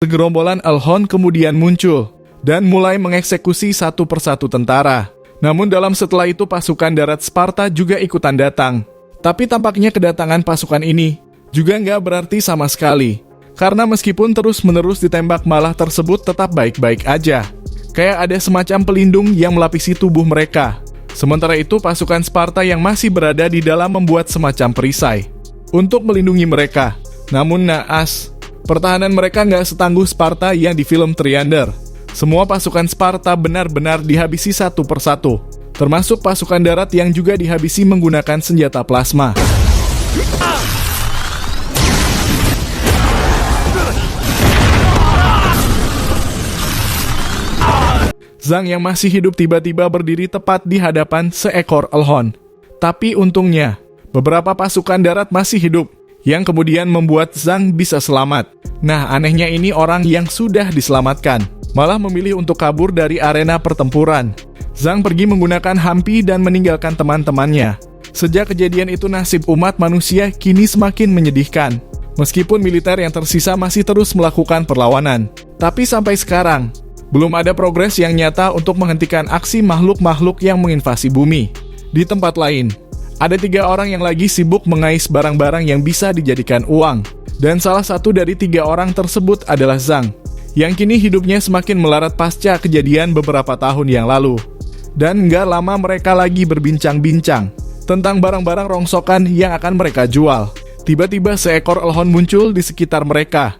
Segerombolan Elhon kemudian muncul dan mulai mengeksekusi satu persatu tentara. Namun setelah itu pasukan darat Sparta juga ikutan datang. Tapi tampaknya kedatangan pasukan ini juga nggak berarti sama sekali. Karena meskipun terus-menerus ditembak malah tersebut tetap baik-baik aja. Kayak ada semacam pelindung yang melapisi tubuh mereka. Sementara itu pasukan Sparta yang masih berada di dalam membuat semacam perisai untuk melindungi mereka. Namun naas, pertahanan mereka nggak setangguh Sparta yang di film Triander. Semua pasukan Sparta benar-benar dihabisi satu persatu, termasuk pasukan darat yang juga dihabisi menggunakan senjata plasma. Zhang yang masih hidup tiba-tiba berdiri tepat di hadapan seekor Elhon. Tapi untungnya, beberapa pasukan darat masih hidup, yang kemudian membuat Zhang bisa selamat. Nah, anehnya ini orang yang sudah diselamatkan malah memilih untuk kabur dari arena pertempuran. Zhang pergi menggunakan hampi dan meninggalkan teman-temannya. Sejak kejadian itu nasib umat manusia kini semakin menyedihkan. Meskipun militer yang tersisa masih terus melakukan perlawanan. Tapi sampai sekarang, belum ada progres yang nyata untuk menghentikan aksi makhluk-makhluk yang menginvasi bumi. Di tempat lain, ada 3 orang yang lagi sibuk mengais barang-barang yang bisa dijadikan uang. Dan salah satu dari 3 orang tersebut adalah Zhang, yang kini hidupnya semakin melarat pasca kejadian beberapa tahun yang lalu. Dan nggak lama mereka lagi berbincang-bincang tentang barang-barang rongsokan yang akan mereka jual. Tiba-tiba seekor Elhon muncul di sekitar mereka.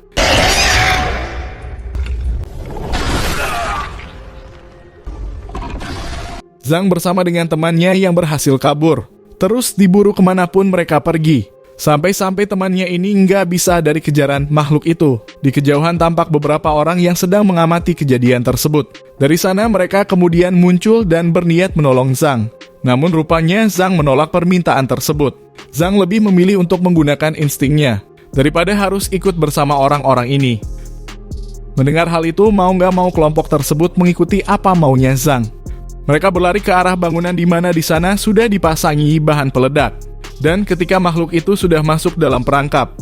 Zhang bersama dengan temannya yang berhasil kabur, terus diburu kemanapun mereka pergi. Sampai-sampai temannya ini nggak bisa dari kejaran makhluk itu. Di kejauhan tampak beberapa orang yang sedang mengamati kejadian tersebut. Dari sana mereka kemudian muncul dan berniat menolong Zhang. Namun rupanya Zhang menolak permintaan tersebut. Zhang lebih memilih untuk menggunakan instingnya daripada harus ikut bersama orang-orang ini. Mendengar hal itu, mau nggak mau kelompok tersebut mengikuti apa maunya Zhang. Mereka berlari ke arah bangunan di mana di sana sudah dipasangi bahan peledak. Dan ketika makhluk itu sudah masuk dalam perangkap,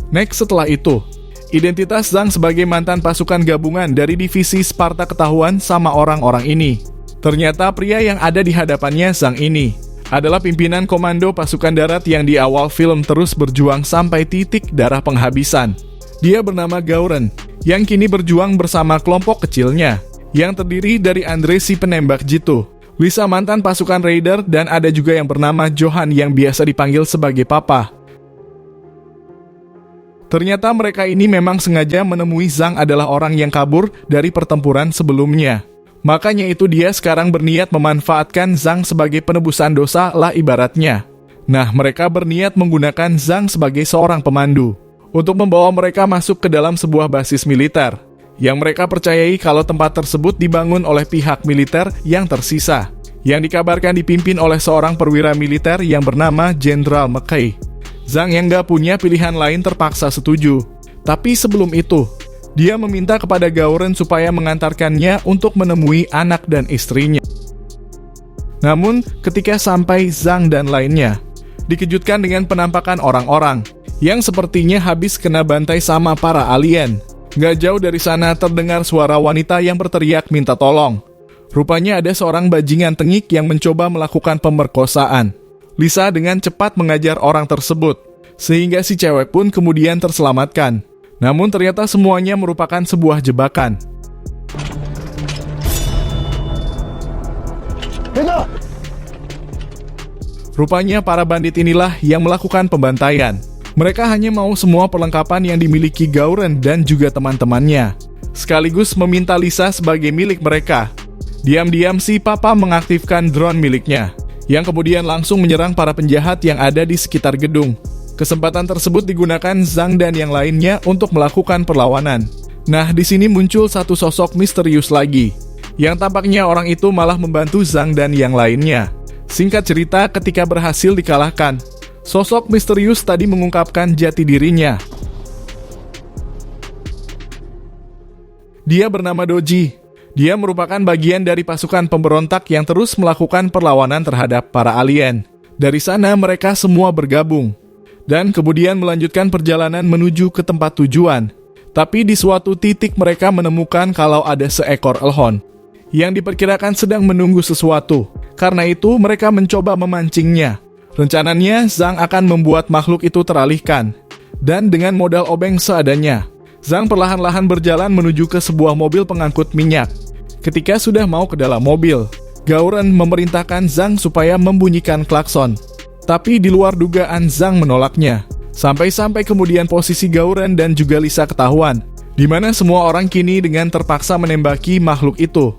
next setelah itu, identitas Zhang sebagai mantan pasukan gabungan dari divisi Sparta ketahuan sama orang-orang ini. Ternyata pria yang ada di hadapannya Zhang ini adalah pimpinan komando pasukan darat yang di awal film terus berjuang sampai titik darah penghabisan. Dia bernama Gauren, yang kini berjuang bersama kelompok kecilnya, yang terdiri dari Andre si penembak jitu, Lisa mantan pasukan Raider, dan ada juga yang bernama Johan yang biasa dipanggil sebagai Papa. Ternyata mereka ini memang sengaja menemui Zhang adalah orang yang kabur dari pertempuran sebelumnya. Makanya itu dia sekarang berniat memanfaatkan Zhang sebagai penebusan dosa lah ibaratnya. Nah, mereka berniat menggunakan Zhang sebagai seorang pemandu untuk membawa mereka masuk ke dalam sebuah basis militer yang mereka percayai kalau tempat tersebut dibangun oleh pihak militer yang tersisa, yang dikabarkan dipimpin oleh seorang perwira militer yang bernama Jenderal McKay. Zhang yang gak punya pilihan lain terpaksa setuju. Tapi sebelum itu, dia meminta kepada Gauren supaya mengantarkannya untuk menemui anak dan istrinya. Namun, ketika sampai Zhang dan lainnya dikejutkan dengan penampakan orang-orang yang sepertinya habis kena bantai sama para alien. Gak jauh dari sana terdengar suara wanita yang berteriak minta tolong. Rupanya ada seorang bajingan tengik yang mencoba melakukan pemerkosaan. Lisa dengan cepat mengajar orang tersebut, sehingga si cewek pun kemudian terselamatkan. Namun ternyata semuanya merupakan sebuah jebakan. Rupanya para bandit inilah yang melakukan pembantaian. Mereka hanya mau semua perlengkapan yang dimiliki Gauren dan juga teman-temannya, sekaligus meminta Lisa sebagai milik mereka. Diam-diam si Papa mengaktifkan drone miliknya, yang kemudian langsung menyerang para penjahat yang ada di sekitar gedung. Kesempatan tersebut digunakan Zhang dan yang lainnya untuk melakukan perlawanan. Nah, di sini muncul satu sosok misterius lagi, yang tampaknya orang itu malah membantu Zhang dan yang lainnya. Singkat cerita, ketika berhasil dikalahkan, sosok misterius tadi mengungkapkan jati dirinya. Dia bernama Doji. Dia merupakan bagian dari pasukan pemberontak yang terus melakukan perlawanan terhadap para alien. Dari sana mereka semua bergabung, dan kemudian melanjutkan perjalanan menuju ke tempat tujuan. Tapi di suatu titik mereka menemukan kalau ada seekor elhon yang diperkirakan sedang menunggu sesuatu. Karena itu mereka mencoba memancingnya. Rencananya Zhang akan membuat makhluk itu teralihkan. Dan dengan modal obeng seadanya, Zhang perlahan-lahan berjalan menuju ke sebuah mobil pengangkut minyak. Ketika sudah mau ke dalam mobil, Gauren memerintahkan Zhang supaya membunyikan klakson. Tapi di luar dugaan Zhang menolaknya. Sampai-sampai kemudian posisi Gauren dan juga Lisa ketahuan, di mana semua orang kini dengan terpaksa menembaki makhluk itu.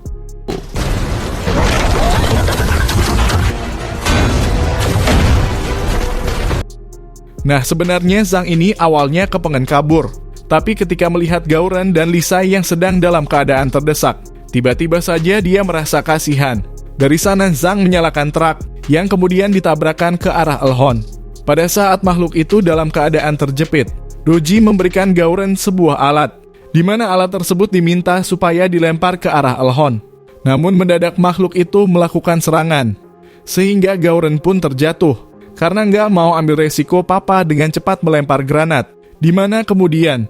Nah, sebenarnya Zhang ini awalnya kepengen kabur. Tapi ketika melihat Gauren dan Lisa yang sedang dalam keadaan terdesak, tiba-tiba saja dia merasa kasihan. Dari sana Zhang menyalakan truk yang kemudian ditabrakkan ke arah elhon. Pada saat makhluk itu dalam keadaan terjepit, Doji memberikan Gauren sebuah alat, di mana alat tersebut diminta supaya dilempar ke arah elhon. Namun mendadak makhluk itu melakukan serangan, sehingga Gauren pun terjatuh. Karena nggak mau ambil resiko Papa dengan cepat melempar granat, di mana kemudian